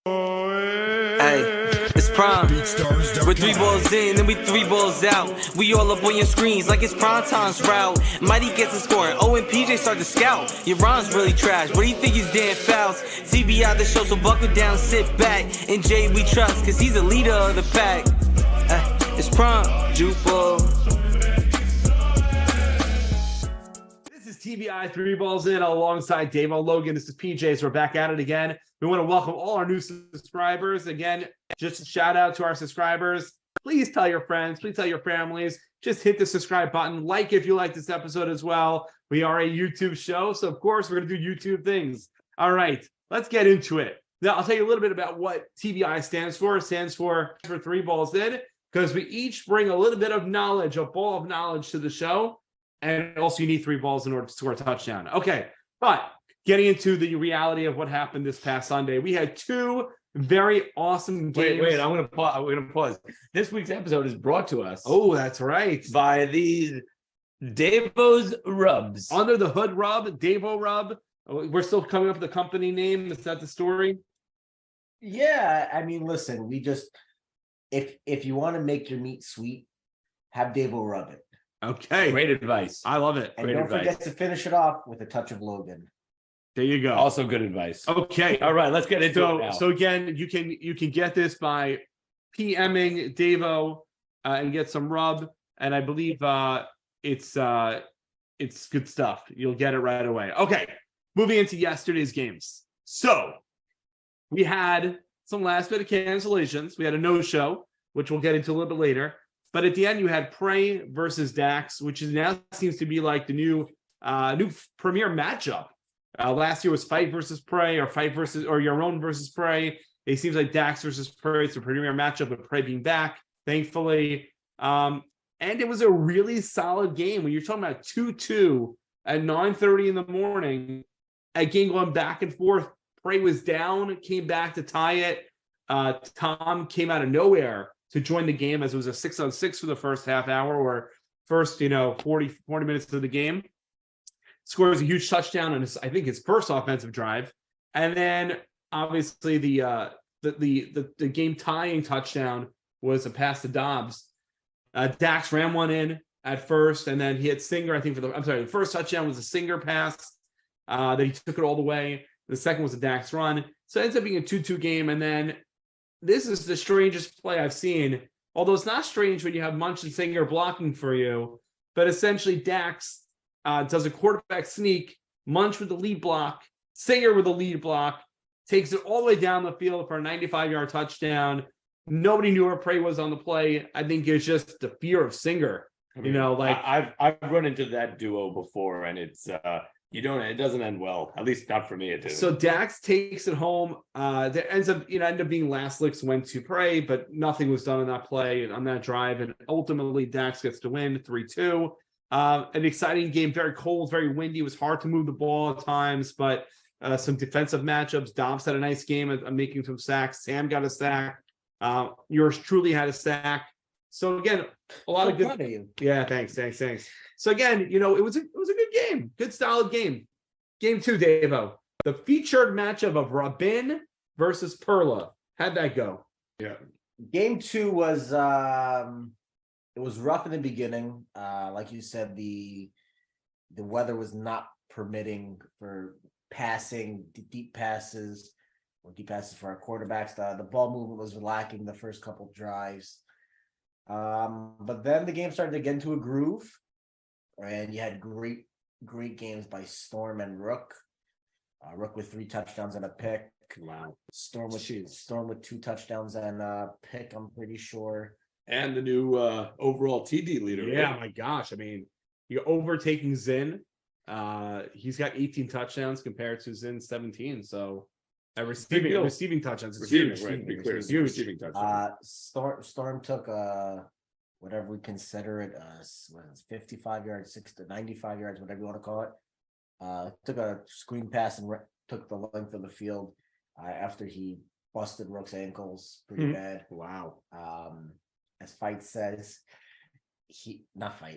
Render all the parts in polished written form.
Hey, it's prime. We're 3 balls in, then we 3 balls out. We all up on your screens like it's prime time's route. Mighty gets a score, and and PJ start to scout. Your rhyme's really trash, what do you think he's damn fouls? TBI the show, so buckle down, sit back. And Jay we trust, cause he's the leader of the pack. It's prime, Jupo. TBI 3 balls in alongside Dave Logan. This is PJ, so we're back at it again. We want to welcome all our new subscribers. Again, just a shout out to our subscribers. Please tell your friends, please tell your families. Just hit the subscribe button. Like if you like this episode as well. We are a YouTube show, so of course we're going to do YouTube things. All right, let's get into it. Now, I'll tell you a little bit about what TBI stands for. It stands for 3 balls in, because we each bring a little bit of knowledge, a ball of knowledge to the show. And also you need 3 balls in order to score a touchdown. Okay, but getting into the reality of what happened this past Sunday, we had 2 very awesome games. Wait, I'm going to pause. This week's episode is brought to us. Oh, that's right. By these Davo's Rubs. Under the Hood Rub, Davo Rub. We're still coming up with the company name. Is that the story? Yeah, I mean, listen, we just, if you want to make your meat sweet, have Davo rub it. Okay. Great advice. I love it. And Great don't advice. forget to finish it off with a touch of Logan. There you go. Also good advice. Okay. All right, let's get into it now. So again, you can get this by PMing Davo and get some rub. And I believe it's good stuff. You'll get it right away. Okay. Moving into yesterday's games. So we had some last minute cancellations. We had a no-show, which we'll get into a little bit later. But at the end, you had Prey versus Dax, which is now seems to be like the new premier matchup. Last year was Fight versus Prey, or Yaron versus Prey. It seems like Dax versus Prey is the premier matchup, with Prey being back, thankfully. And it was a really solid game. When you're talking about 2-2 at 9:30 in the morning, a game going back and forth. Prey was down, came back to tie it. Tom came out of nowhere to join the game, as it was a 6-on-6 for the first half hour, or first 40 minutes of the game. Scores a huge touchdown on I think his first offensive drive, and then obviously the game tying touchdown was a pass to Dobbs. Dax ran one in at first, and then he had Singer. I think the first touchdown was a Singer pass. That he took it all the way. The second was a Dax run. So it ends up being a 2-2 game, and then this is the strangest play I've seen, although it's not strange when you have Munch and Singer blocking for you. But essentially, Dax does a quarterback sneak, Munch with the lead block, Singer with the lead block, takes it all the way down the field for a 95-yard touchdown. Nobody knew where Prey was on the play. I think it's just the fear of Singer. I mean, I've run into that duo before, and it's it doesn't end well. At least not for me, it didn't. So Dax takes it home. That ends up being last licks went to Prey, but nothing was done on that play, on that drive, and ultimately Dax gets to win 3-2. An exciting game, very cold, very windy. It was hard to move the ball at times, but some defensive matchups. Dobbs had a nice game of making some sacks. Sam got a sack. Yours truly had a sack. So again, a lot of good. Of you. Yeah, thanks. So again, it was a good game, good solid game. Game 2, Davo, the featured matchup of Rabin versus Perla. How'd that go? Yeah, Game 2 was it was rough in the beginning. Like you said, the weather was not permitting for passing deep passes for our quarterbacks. The ball movement was lacking the first couple drives. But then the game started to get into a groove, and you had great games by Storm and Rook. Rook with 3 touchdowns and a pick. wow. Storm with 2 touchdowns and a pick, I'm pretty sure. And the new overall TD leader. Yeah, right? my gosh. I mean, you're overtaking Zinn. He's got 18 touchdowns compared to Zinn's 17. So receiving touchdowns is huge. Right? To be clear, It's huge. receiving touchdown. Storm took whatever we consider it, 55 yards, 95 yards, whatever you want to call it. Took a screen pass and took the length of the field after he busted Rook's ankles pretty bad. Wow. As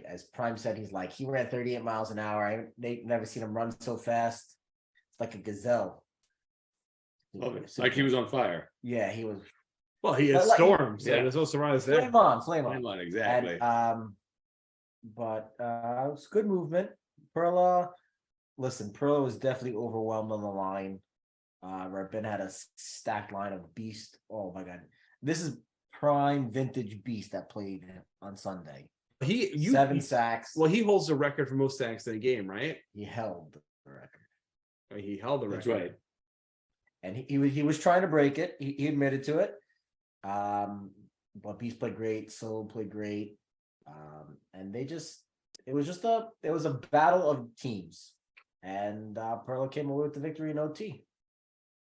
as Prime said, he ran 38 miles an hour. They never seen him run so fast. It's like a gazelle. Love it. Like he was on fire. Yeah, he was. Well, he is But, like, Storm, so yeah. there's no surprise there. Flame on, flame on. Come on, exactly. And but it's good movement. Perla, listen, Perla was definitely overwhelmed on the line. Rabin had a stacked line of beast. Oh my god, this is prime vintage beast that played on Sunday. 7 sacks. Well, he holds the record for most sacks in a game, right? He held the record. He held the record. That's right. And he was trying to break it. He admitted to it. But Beast played great. Soul played great. And it was a battle of teams. And Perla came away with the victory in OT.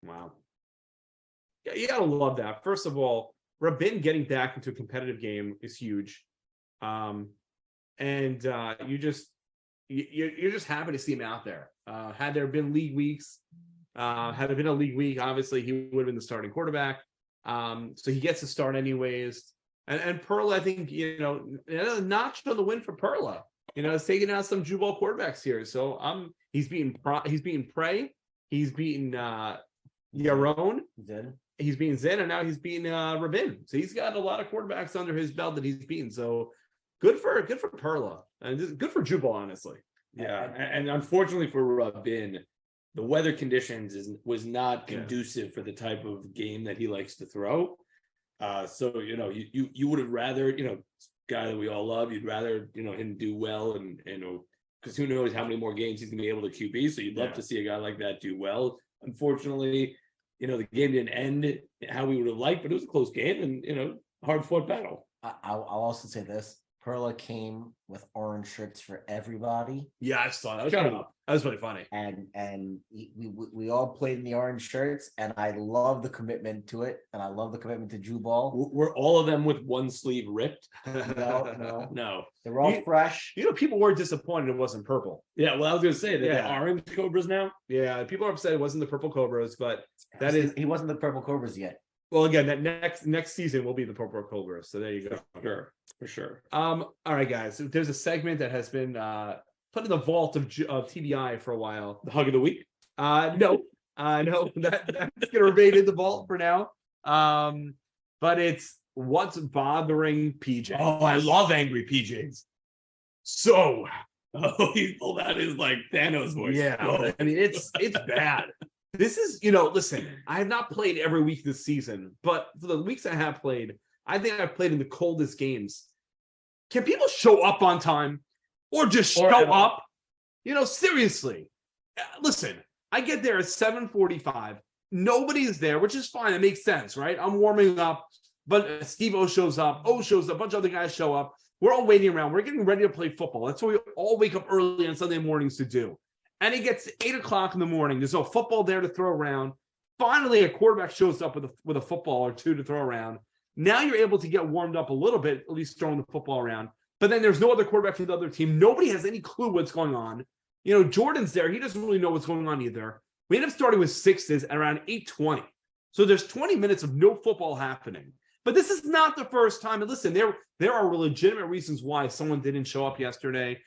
Wow. Yeah, you gotta love that. First of all, Rabin getting back into a competitive game is huge. And you're just happy to see him out there. Had there been league weeks, had it been a league week, obviously he would have been the starting quarterback. So he gets to start anyways. And Perla, I think, a notch on the win for Perla. It's taking out some Jubal quarterbacks here. So he's beaten Prey, he's beaten Yaron, he's beaten Zen, and now he's beaten Rabin. So he's got a lot of quarterbacks under his belt that he's beaten. So good for Perla, and good for Jubal, honestly. Yeah, and unfortunately for Rabin, the weather conditions was not conducive for the type of game that he likes to throw. So you would have rather, guy that we all love, you'd rather him do well, and because who knows how many more games he's gonna be able to QB. So you'd love to see a guy like that do well. Unfortunately, the game didn't end how we would have liked, but it was a close game and hard fought battle. I'll also say this: Perla came with orange shirts for everybody. Yeah, I saw that. That was really funny. And we all played in the orange shirts, and I love the commitment to it, and I love the commitment to Jubal. Were all of them with one sleeve ripped? No. They were all fresh. People were disappointed it wasn't purple. Yeah, well, I was gonna say that the orange Cobras now. Yeah, people are upset it wasn't the purple Cobras, but he wasn't the purple Cobras yet. Well, again, that next season will be the purple Cobras. So there you go. For sure. All right, guys. There's a segment that has been put in the vault of TBI for a while. The hug of the week. No, that's gonna remain in the vault for now. But it's what's bothering PJ. Oh, I love angry PJs. So, he pulled out his like Thanos voice. Yeah, Oh. I mean it's bad. This is, listen, I have not played every week this season, but for the weeks I have played, I think I've played in the coldest games. Can people show up on time or just show up? Seriously. Listen, I get there at 7:45. Nobody's there, which is fine. It makes sense, right? I'm warming up, but Steve O shows up. O shows up. A bunch of other guys show up. We're all waiting around. We're getting ready to play football. That's what we all wake up early on Sunday mornings to do. And it gets 8 o'clock in the morning. There's no football there to throw around. Finally, a quarterback shows up with a football or two to throw around. Now you're able to get warmed up a little bit, at least throwing the football around. But then there's no other quarterback for the other team. Nobody has any clue what's going on. Jordan's there. He doesn't really know what's going on either. We end up starting with sixes at around 8:20. So there's 20 minutes of no football happening. But this is not the first time. And listen, there are legitimate reasons why someone didn't show up yesterday.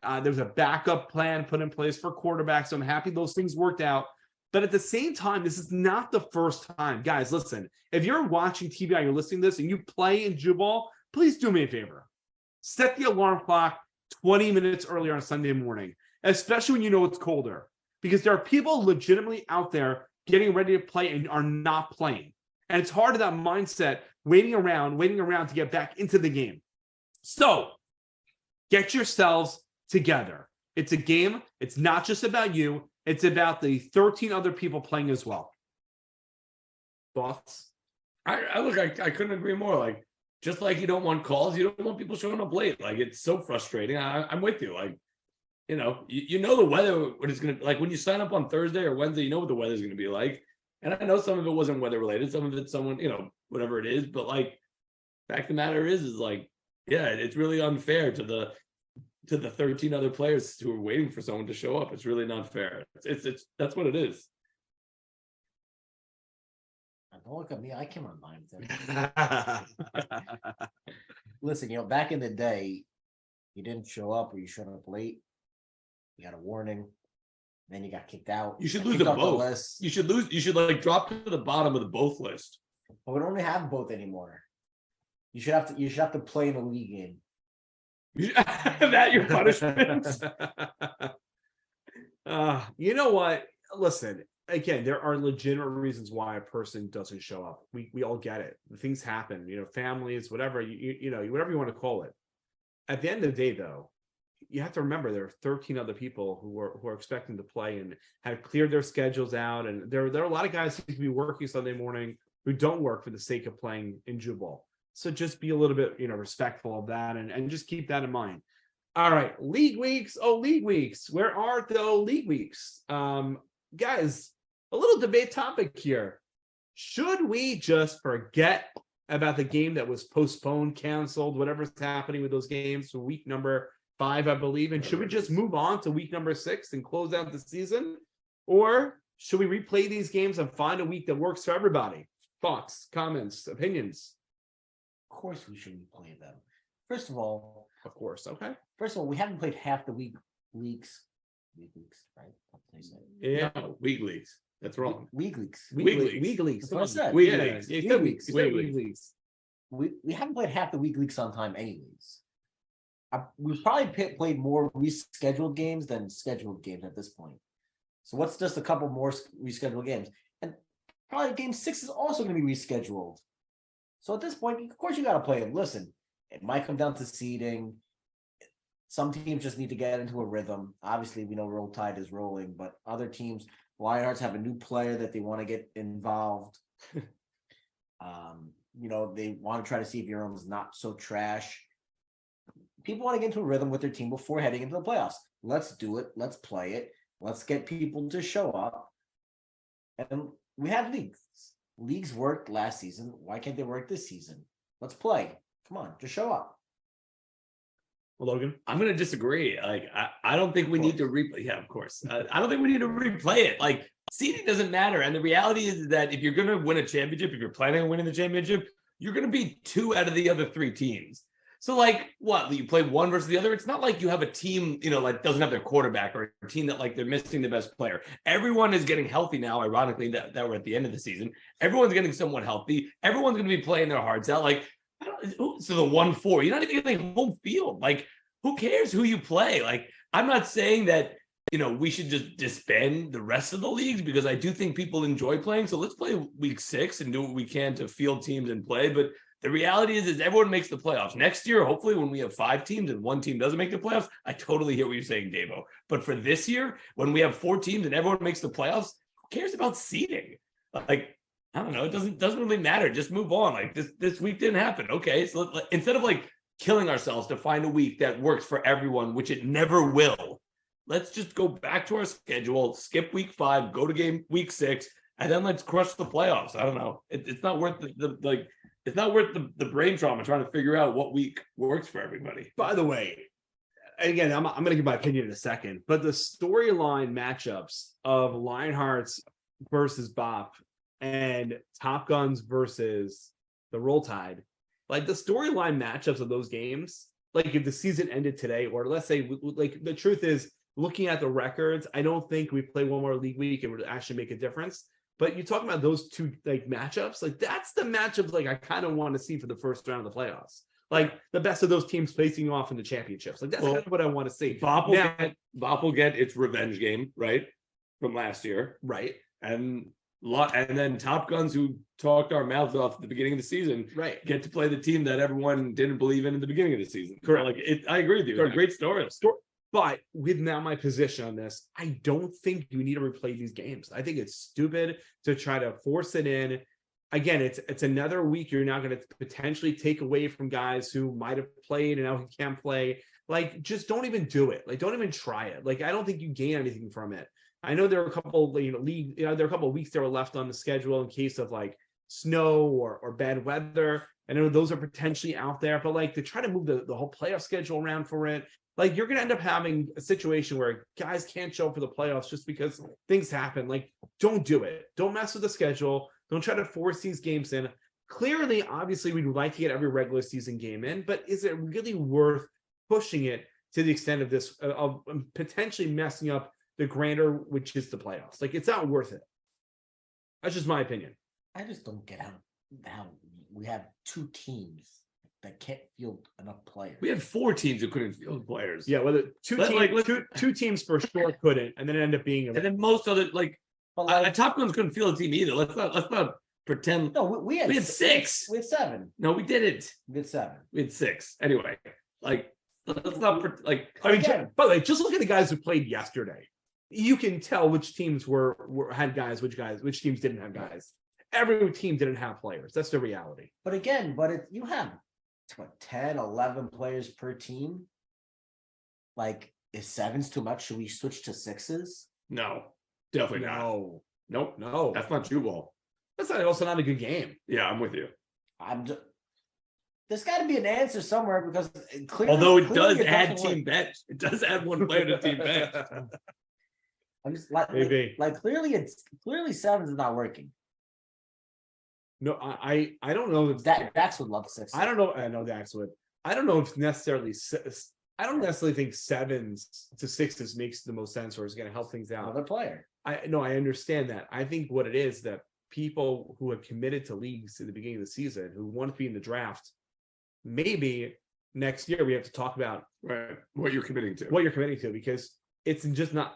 There was a backup plan put in place for quarterbacks. So I'm happy those things worked out. But at the same time, this is not the first time. Guys, listen, if you're watching TBI, you're listening to this, and you play in Jubal, please do me a favor. Set the alarm clock 20 minutes earlier on Sunday morning, especially when you know it's colder. Because there are people legitimately out there getting ready to play and are not playing. And it's hard to that mindset, waiting around to get back into the game. So get yourselves together. It's a game. It's not just about you. It's about the 13 other people playing as well. Thoughts? I couldn't agree more. Like, just like you don't want calls, you don't want people showing up late. Like, it's so frustrating. I'm with you. Like, you know the weather, what it's going to, like when you sign up on Thursday or Wednesday, you know what the weather's going to be like. And I know some of it wasn't weather related. Some of it's someone, whatever it is. But like, fact of the matter is like, yeah, it's really unfair to the 13 other players who are waiting for someone to show up. It's really not fair. It's that's what it is. Don't look at me. I came on mine. Listen, back in the day, you didn't show up or you showed up late. You got a warning. Then you got kicked out. You should Got lose kicked to off the both. list. You should lose. You should like drop to the bottom of the both list. But we don't even have both anymore. You should have to play in a league game. That your punishment. You know what? Listen, again, there are legitimate reasons why a person doesn't show up. We all get it. Things happen, families, whatever, whatever you want to call it. At the end of the day, though, you have to remember there are 13 other people who are expecting to play and have cleared their schedules out. And there are a lot of guys who could be working Sunday morning who don't work for the sake of playing in Jubal. So just be a little bit, respectful of that and just keep that in mind. All right, league weeks. Oh, league weeks. Where are the league weeks? Guys, a little debate topic here. Should we just forget about the game that was postponed, canceled, whatever's happening with those games for week number 5, I believe? And should we just move on to week number 6 and close out the season? Or should we replay these games and find a week that works for everybody? Thoughts, comments, opinions? Of course, we should replay them. First of all, Okay. First of all, we haven't played half the weeks, right? That's what they say. Yeah. No, week leagues. That's wrong. Week leagues. Week leagues. That's what I said. Week Yeah, leagues. you said weeks. Week You said leagues. week leagues. We haven't played half the week leagues on time, anyways. We've probably played more rescheduled games than scheduled games at this point. So what's just a couple more rescheduled games? And probably game 6 is also going to be rescheduled. So at this point, of course, you got to play it. Listen, it might come down to seeding. Some teams just need to get into a rhythm. Obviously, we know Roll Tide is rolling, but other teams, Lionhearts have a new player that they want to get involved. They want to try to see if Euron's not so trash. People want to get into a rhythm with their team before heading into the playoffs. Let's do it. Let's play it. Let's get people to show up. And we have leagues. Leagues worked last season. Why can't they work this season? Let's play. Come on, just show up. Logan? I'm going to disagree. Like, I don't think we need to replay. Yeah, of course. I don't think we need to replay it. Like, seeding doesn't matter. And the reality is that if you're going to win a championship, if you're planning on winning the championship, you're going to beat 2 out of the other 3 teams. So, like, what? You play one versus the other? It's not like you have a team, like doesn't have their quarterback or a team that, like, they're missing the best player. Everyone is getting healthy now, ironically, that we're at the end of the season. Everyone's getting somewhat healthy. Everyone's going to be playing their hearts out. Like, so the 1-4, you're not even getting home field. Like, who cares who you play? Like, I'm not saying that, we should just disband the rest of the leagues because I do think people enjoy playing. So let's play week 6 and do what we can to field teams and play. But the reality is everyone makes the playoffs. Next year, hopefully, when we have 5 teams and 1 team doesn't make the playoffs, I totally hear what you're saying, Davo. But for this year, when we have 4 teams and everyone makes the playoffs, who cares about seeding? Like, I don't know. It doesn't really matter. Just move on. Like, this week didn't happen. Okay, so instead of like killing ourselves to find a week that works for everyone, which it never will, let's just go back to our schedule, skip week 5, go to week 6, and then let's crush the playoffs. I don't know. It's not worth it's not worth the brain trauma trying to figure out what week works for everybody. By the way, again, I'm going to give my opinion in a second, but the storyline matchups of Lionhearts versus Bop and Top Guns versus the Roll Tide, like the storyline matchups of those games, like if the season ended today, or let's say, like the truth is, looking at the records, I don't think we play one more league week, it would actually make a difference. But you talk about those 2 like matchups, like that's the matchups like I kind of want to see for the first round of the playoffs. Like the best of those teams facing off in the championships. Like that's kind of what I want to see. Bop will get its revenge game, right? From last year. Right. And then Top Guns, who talked our mouths off at the beginning of the season, right, get to play the team that everyone didn't believe in the beginning of the season. Correct. Like I agree with you. They're a great story. But with now my position on this, I don't think you need to replay these games. I think it's stupid to try to force it in. Again, it's another week you're now going to potentially take away from guys who might have played and now who can't play. Like, just don't even do it. Like, don't even try it. Like, I don't think you gain anything from it. I know there are a couple, there are a couple of weeks that were left on the schedule in case of like snow or bad weather. I know those are potentially out there, but like to try to move the whole playoff schedule around for it, like you're going to end up having a situation where guys can't show up for the playoffs just because things happen. Like, don't do it. Don't mess with the schedule. Don't try to force these games in. Clearly, obviously, we'd like to get every regular season game in, but is it really worth pushing it to the extent of this, of potentially messing up the grander, which is the playoffs. Like, it's not worth it. That's just my opinion. I just don't get how we have two teams that can't field enough players. We had 4 teams who couldn't field players. Yeah, whether two But, teams, like, two teams for sure couldn't, and then it ended up being And then most other But like, Top Guns couldn't field a team either. Let's not pretend. no, we had 6. We had 7. No, we didn't. We had 7. We had 6. Anyway, like let's not like. I mean, Again. by the way, just look at the guys who played yesterday. You can tell which teams had guys, which teams didn't have guys. Every team didn't have players. That's the reality. But again, you have what 10, 11 players per team. Like, is 7's too much? Should we switch to 6s? No, definitely not. No, Nope. no, That's not Jew ball. that's also not a good game. Yeah, I'm with you. There's got to be an answer somewhere because clearly, Although it does clearly add doesn't work. team bench. It does add one player to team bench. I'm just like Maybe. clearly 7's is not working. No, I don't know if Dax would love 6. I don't know. I know Dax would. I don't know if necessarily. I don't necessarily think 7s to 6s makes the most sense or is going to help things out. Another player. I understand that. I think what it is that people who have committed to leagues at the beginning of the season who want to be in the draft, maybe next year we have to talk about Right. What you're committing to. what you're committing to because it's just not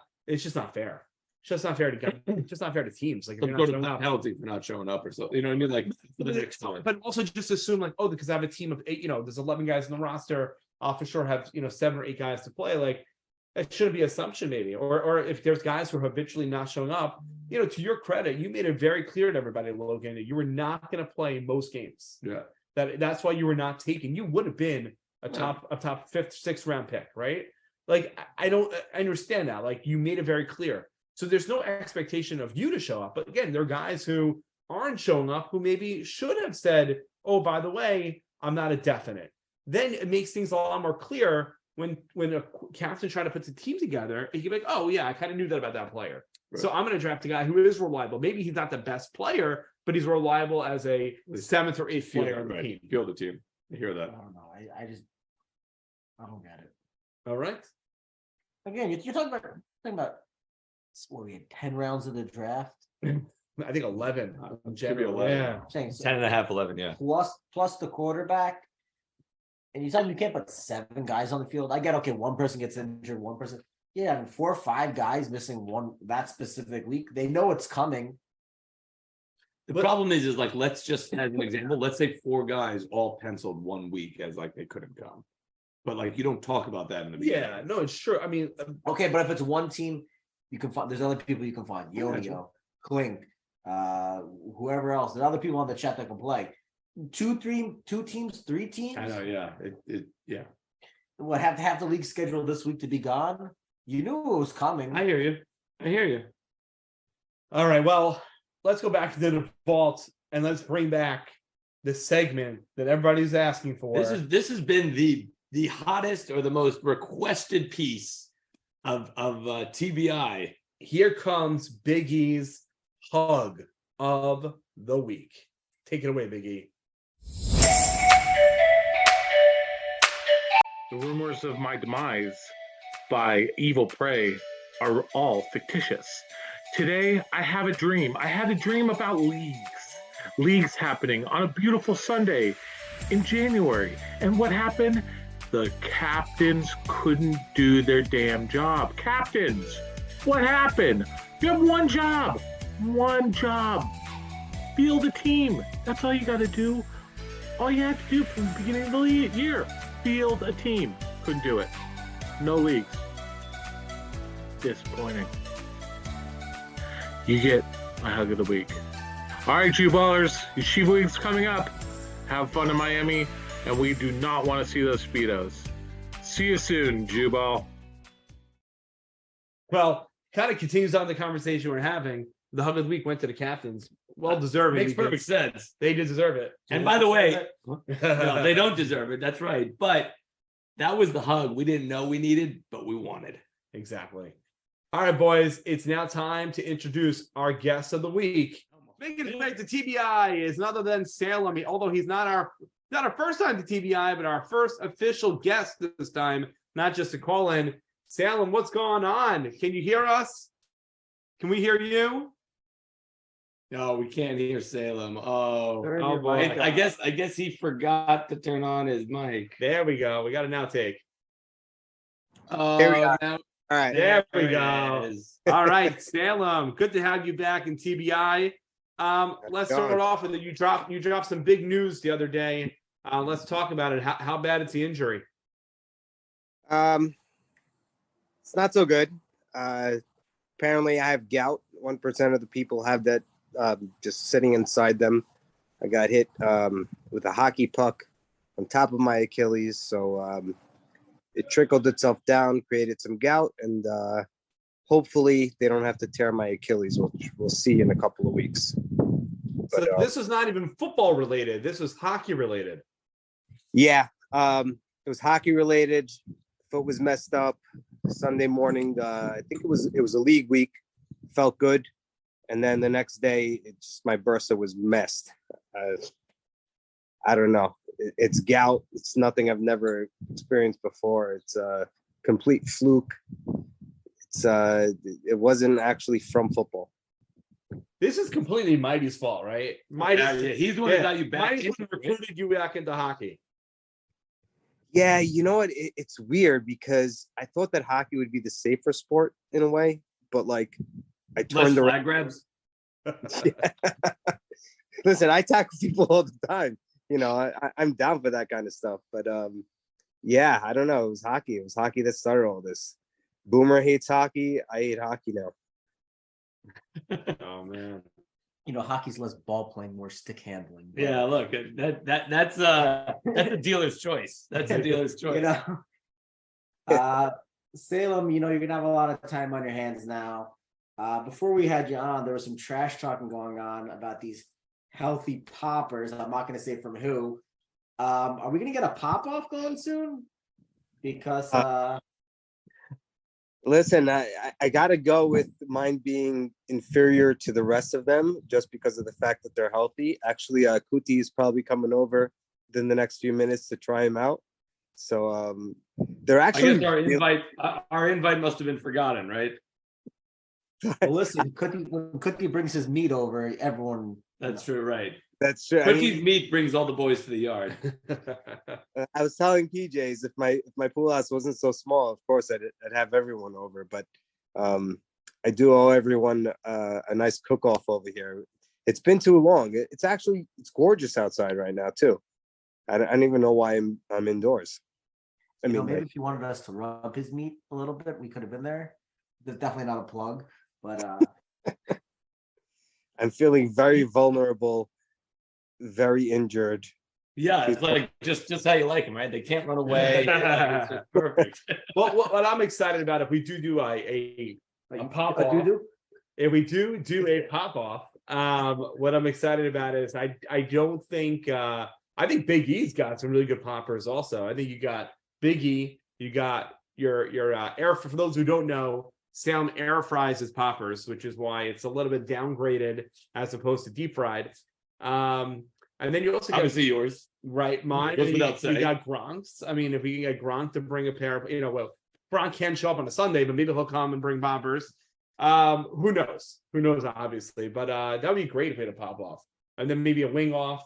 fair. It's just not fair to get. It's just not fair to teams. Like if Some you're not sort of showing up. penalty for not showing up or something. You know what I mean? Like for the next time. But also just assume like, oh, because I have a team of 8, there's 11 guys in the roster. I'll for sure have 7 or 8 guys to play. Like that shouldn't be an assumption, maybe. Or if there's guys who are habitually not showing up, to your credit, you made it very clear to everybody, Logan, that you were not going to play most games. Yeah. That's why you were not taken. You would have been a top 5th, 6th round pick, right? Like I understand that. Like you made it very clear. So there's no expectation of you to show up. But again, there are guys who aren't showing up who maybe should have said, oh, by the way, I'm not a definite. Then it makes things a lot more clear when a captain trying to put the team together. And you're like, oh, yeah, I kind of knew that about that player. Right. So I'm going to draft a guy who is reliable. Maybe he's not the best player, but he's reliable as a 7th or 8th player on the team. Feel the team. I hear that. I don't know. I don't get it. All right. Again, you're talking about what we had 10 rounds of the draft. I think 11. Should be 11. Yeah. Saying 10 and a half, 11, yeah. plus the quarterback. And you tell me you can't put 7 guys on the field. I get, okay, one person gets injured, one person. Yeah, I mean, 4 or 5 guys missing one that specific week. They know it's coming. The problem is like, let's just, as an example, let's say 4 guys all penciled 1 week as like they couldn't come. But like, you don't talk about that in the beginning. Yeah, no, it's true. I mean, Okay, but if it's one team, you can find, there's other people you can find. Yo-Yo, Klink, whoever else. There's other people on the chat that can play. 2 teams, 3 teams. I know, yeah. Yeah. What, have to have the league scheduled this week to be gone? You knew it was coming. I hear you. all right. Well, let's go back to the vault and let's bring back the segment that everybody's asking for. This has been the hottest or the most requested piece of TBI. Here comes Big E's hug of the week. Take it away, Big E. The rumors of my demise by Evil Prey are all fictitious. Today, I have a dream. I had a dream about leagues. Leagues happening on a beautiful Sunday in January. And what happened? The captains couldn't do their damn job. Captains, what happened? You have one job. One job. Field a team. That's all you got to do. All you have to do from the beginning of the year. Field a team. Couldn't do it. No leagues. Disappointing. You get my hug of the week. All right, you ballers. Yeshiva Week's coming up. Have fun in Miami, and we do not want to see those Speedos. See you soon, Jubal. Well, kind of continues on the conversation we're having. The hug of the week went to the captains. Well deserved. Makes perfect sense. They did deserve it. And by the way, no, they don't deserve it. That's right. But that was the hug we didn't know we needed, but we wanted. Exactly. All right, boys. It's now time to introduce our guest of the week. Making his way to TBI is none other than Salem. Although he's not our first time to TBI, but our first official guest this time, not just a call-in. Salem, what's going on? Can you hear us? Can we hear you? No, we can't hear Salem. Oh, Turn your mic I on. guess he forgot to turn on his mic. There we go. We got an outtake. Oh, Here we are. now All right. There we it go. is. All right, Salem. Good to have you back in TBI. Let's start going? off with it. You dropped some big news the other day. Let's talk about it. How bad is the injury? It's not so good. Apparently, I have gout. 1% of the people have that just sitting inside them. I got hit with a hockey puck on top of my Achilles. So it trickled itself down, created some gout, and hopefully they don't have to tear my Achilles, which we'll see in a couple of weeks. So But, this was not even football related. This was hockey related. Yeah, it was hockey related. Foot was messed up. Sunday morning, I think it was a league week. Felt good, and then the next day, my bursa was messed. I don't know. It's gout. It's nothing I've never experienced before. It's a complete fluke. It wasn't actually from football. This is completely Mighty's fault, right? Yeah, he's the one who got you back. Mighty's the one who recruited you back into hockey. Yeah, you know what? It's weird because I thought that hockey would be the safer sport in a way, but like I Less turned around. flag grabs. Listen, I tackle people all the time. You know, I'm down for that kind of stuff. But yeah, I don't know. It was hockey. It was hockey that started all this. Boomer hates hockey. I hate hockey now. Oh man. You know, hockey's less ball playing, more stick handling. but, Yeah, look, that's a dealer's choice. That's a dealer's choice. You know, Salem, you know, you're gonna have a lot of time on your hands now. Before we had you on, there was some trash talking going on about these healthy poppers. I'm not gonna say from who. Are we gonna get a pop off going soon? Because Listen, I got to go with mine being inferior to the rest of them just because of the fact that they're healthy. Actually, Kuti is probably coming over within the next few minutes to try him out. So they're I actually guess our invite must have been forgotten, right? well, listen, when Cookie brings his meat over, everyone. That's true, right? that's true. Cookie's meat brings all the boys to the yard. I was telling PJs if my pool house wasn't so small, of course I'd have everyone over. But I do owe everyone a nice cook off over here. It's been too long. It's gorgeous outside right now too. I don't even know why I'm indoors. I mean, Maybe if you wanted us to rub his meat a little bit, we could have been there. There's definitely not a plug, but I'm feeling very vulnerable, very injured. Yeah, it's like just how you like them, right? They can't run away. It's just perfect. Well, what I'm excited about if we do a pop off, doo-doo? if we do a pop off, what I'm excited about is I don't think I think Big E's got some really good poppers also. I think you got Big E, you got your air. For those who don't know, Salem air fries his poppers, which is why it's a little bit downgraded as opposed to deep fried. And then you also got Obviously yours. right mine. Goes And without we saying. got Gronk's. I mean, if we can get Gronk to bring a pair of, well, Gronk can show up on a Sunday, but maybe he'll come and bring poppers. Who knows? Who knows, obviously. But that would be great if we had a pop off. And then maybe a wing off.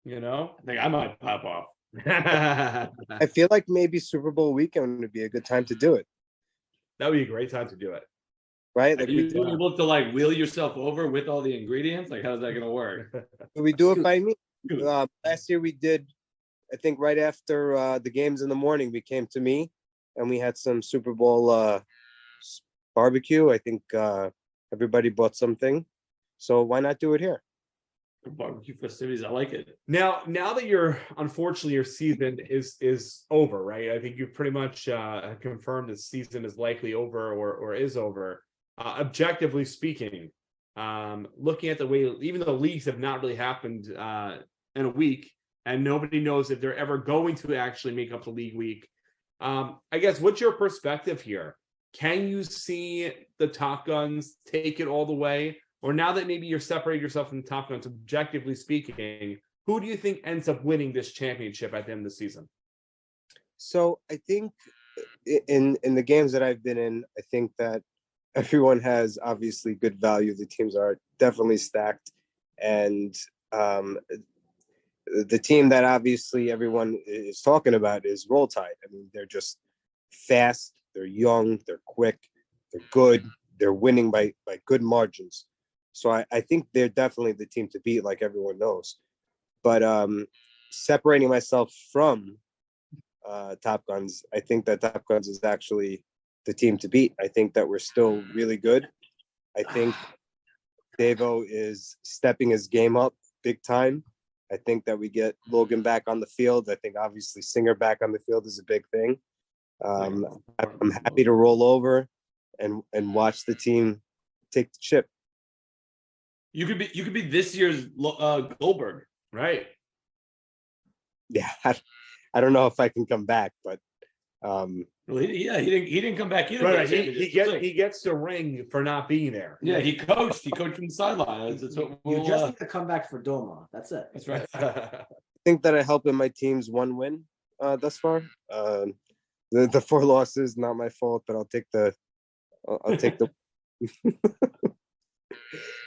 You know? I think I might pop off. That I feel like maybe Super Bowl weekend would be a good time to do it, would be a great time to do it. right? Are Like you able to like wheel yourself over with all the ingredients? Like, how's that gonna work? we do it by me. Last year we did, I think right after the games in the morning, we came to me and we had some Super Bowl barbecue. I think everybody bought something. So why not do it here? Barbecue festivities, I like it. Now that unfortunately your season is over, right? I think you've pretty much confirmed the season is likely over or is over. Objectively speaking, looking at the way, even though leagues have not really happened in a week, and nobody knows if they're ever going to actually make up the league week. I guess what's your perspective here? Can you see the Top Guns take it all the way? Or now that maybe you're separating yourself from the Top Guns, objectively speaking, who do you think ends up winning this championship at the end of the season? So I think in the games that I've been in, I think that everyone has obviously good value. The teams are definitely stacked, and the team that obviously everyone is talking about is Roll Tide. I mean, they're just fast, they're young, they're quick, they're good, they're winning by good margins. So I think they're definitely the team to beat, like everyone knows. But separating myself from Top Guns, I think that Top Guns is actually the team to beat. I think that we're still really good. I think Devo is stepping his game up big time. I think that we get Logan back on the field. I think obviously Singer back on the field is a big thing. I'm happy to roll over and watch the team take the chip. You could be this year's Goldberg. Right. Yeah, I don't know if I can come back, but Well, he didn't come back either. Right. He gets the ring for not being there. Yeah, he coached from the sideline. That's what You just need to come back for Doma. That's it. That's right. I think that I help in my team's one win thus far. The 4 losses, not my fault, but I'll take the.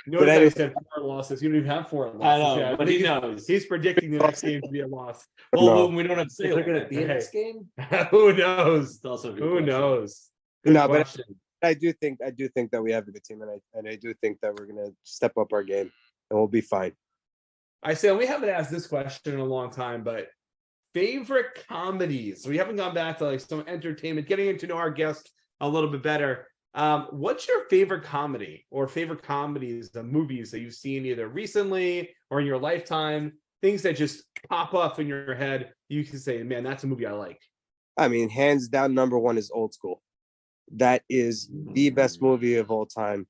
No, But I anyway- said 4 losses. You don't even have 4 losses. I know, Yeah, but he knows. He's predicting the next game to be a loss. Well, No. we don't have to say Is there it. going to be a Hey. next game? Who knows? It's also a good Who question. knows? No, but Question. I do think that we have a good team, and I do think that we're gonna step up our game, and we'll be fine. I say we haven't asked this question in a long time, but favorite comedies. We haven't gone back to like some entertainment, getting to know our guest a little bit better. What's your favorite comedy or favorite comedies, the movies that you've seen either recently or in your lifetime? Things that just pop up in your head. You can say, man, that's a movie I like. I mean, hands down, number one is Old School. That is the best movie of all time.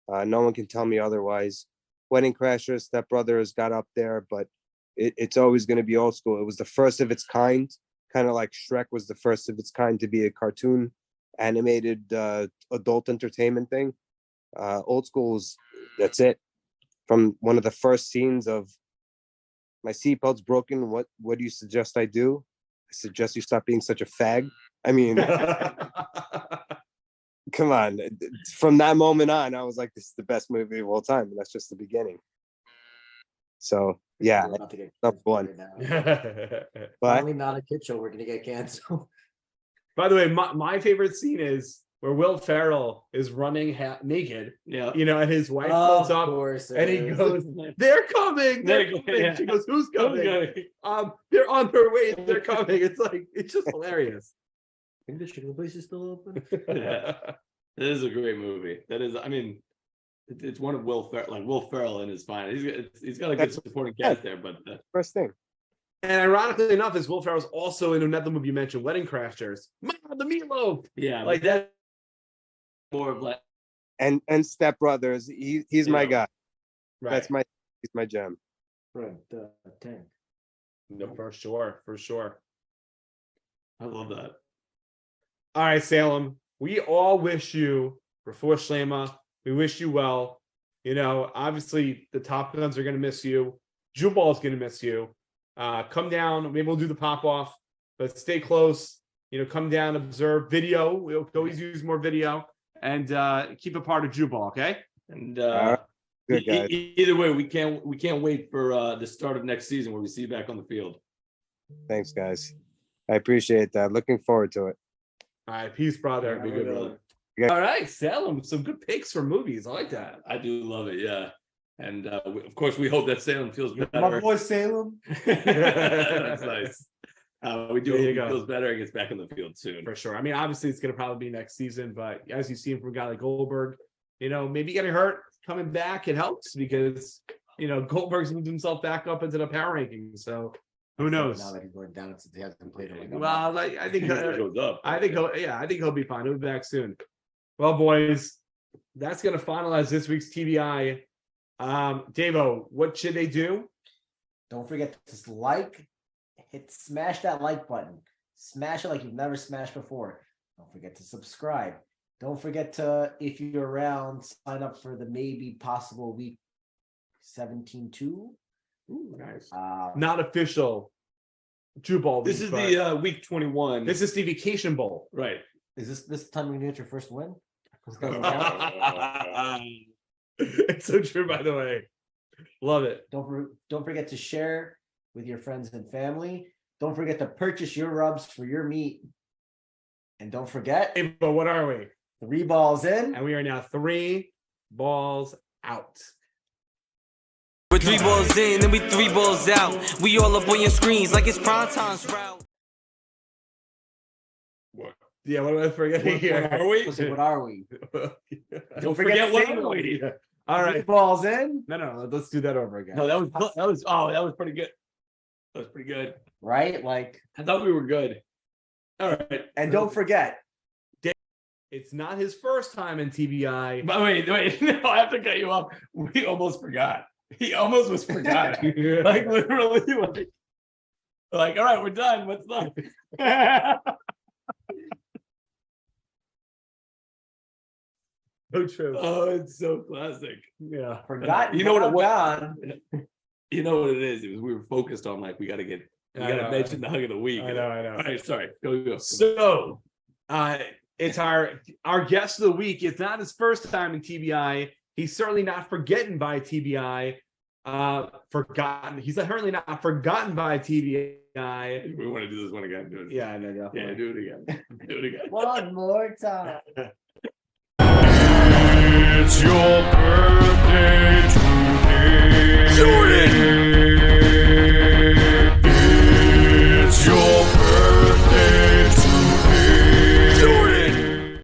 No one can tell me otherwise. Wedding Crashers, Step Brothers got up there, but it's always going to be Old School. It was the first of its kind, kind of like Shrek was the first of its kind to be a cartoon animated adult entertainment thing. Old School's, that's it. From one of the first scenes of my seatbelt's broken, what do you suggest I do? I suggest you stop being such a fag. I mean, come on. From that moment on, I was like, this is the best movie of all time. And that's just the beginning. So yeah, We're about to get number one. canceled right now. But Finally, not a kid show. We're going to get canceled. By the way, my favorite scene is where Will Ferrell is running naked, Yeah. and his wife pulls Of up course. and he it goes, is. "They're coming, they're They're coming." coming. She goes, "Who's coming?" They're on their way, they're coming. It's just hilarious. Think the chicken place is still open? Yeah. That is a great movie. That is, I mean, it's one of Will Ferrell in his finest. He's got a good supporting cast there, but first thing. And ironically enough, is Will Ferrell's also in another movie you mentioned, Wedding Crashers. The meatloaf. yeah, Like but that more of like And Step Brothers, he's my Yeah. guy. Right. He's my gem. Right, the tank. No, for sure. For sure. I love that. All right, Salem. We all wish you, Rafur Shlema, we wish you well. Obviously the Top Guns are going to miss you. Jubal is going to miss you. Come down. Maybe we'll do the pop off, but stay close. Come down, observe video. We'll always use more video and keep a part of Jubal. Okay. And Good guys. either way, we can't wait for the start of next season where we see you back on the field. Thanks, guys. I appreciate that. Looking forward to it. All right. Peace, brother. Be good, brother. All right, Salem. Some good picks for movies. I like that. I do love it, yeah. And of course, we hope that Salem feels better. My boy Salem. That's nice. We do There hope you he go. feels better and gets back in the field soon. For sure. I mean, obviously, it's going to probably be next season, but as you see from a guy like Goldberg, maybe getting hurt, coming back, it helps because, Goldberg's moved himself back up into the power rankings. So who knows? Now that he's going down since he hasn't played in like a month. Well, I think, He goes up. I think he'll be fine. He'll be back soon. Well, boys, that's going to finalize this week's TBI. Davo, what should they do? Don't forget to smash that like button. Smash it like you've never smashed before. Don't forget to subscribe. Don't forget to, if you're around, sign up for the maybe possible week 17-2. Ooh, nice. Um, Not official Jubal. This week, is but the week 21. this is the Vacation Bowl. right. Is this time you get your first win? This doesn't count. It's so true, by the way. Love it. Don't forget to share with your friends and family. Don't forget to purchase your rubs for your meat. And don't forget, Hey, but what are we? 3 balls in. And we are now 3 balls out. We're 3 balls in, and we 3 balls out. We all up on your screens like it's prime time sprout. Yeah, what am I forgetting here? What are we? Listen, what are we? Don't forget what saying are we? All 3 right. balls in, No, let's do that over again. No, that was pretty good. That was pretty good. right? Like, I thought we were good. All right. and don't forget, It's not his first time in TBI. But wait, no, I have to cut you off. We almost forgot. He almost was forgot. Like literally, like, all right, we're done. What's left? So true. Oh, it's so classic. Yeah. forgotten. You know what it but was? gone. You know what it is? It was we were focused on like we got to mention the hug of the week. I know. All right, sorry. Go. So, it's our guest of the week. It's not his first time in TBI. He's certainly not forgotten by TBI. Forgotten. He's certainly not forgotten by TBI. We want to do this one again. Do it. Yeah, I know. Yeah, do it again. Do it again. One more time. It's your birthday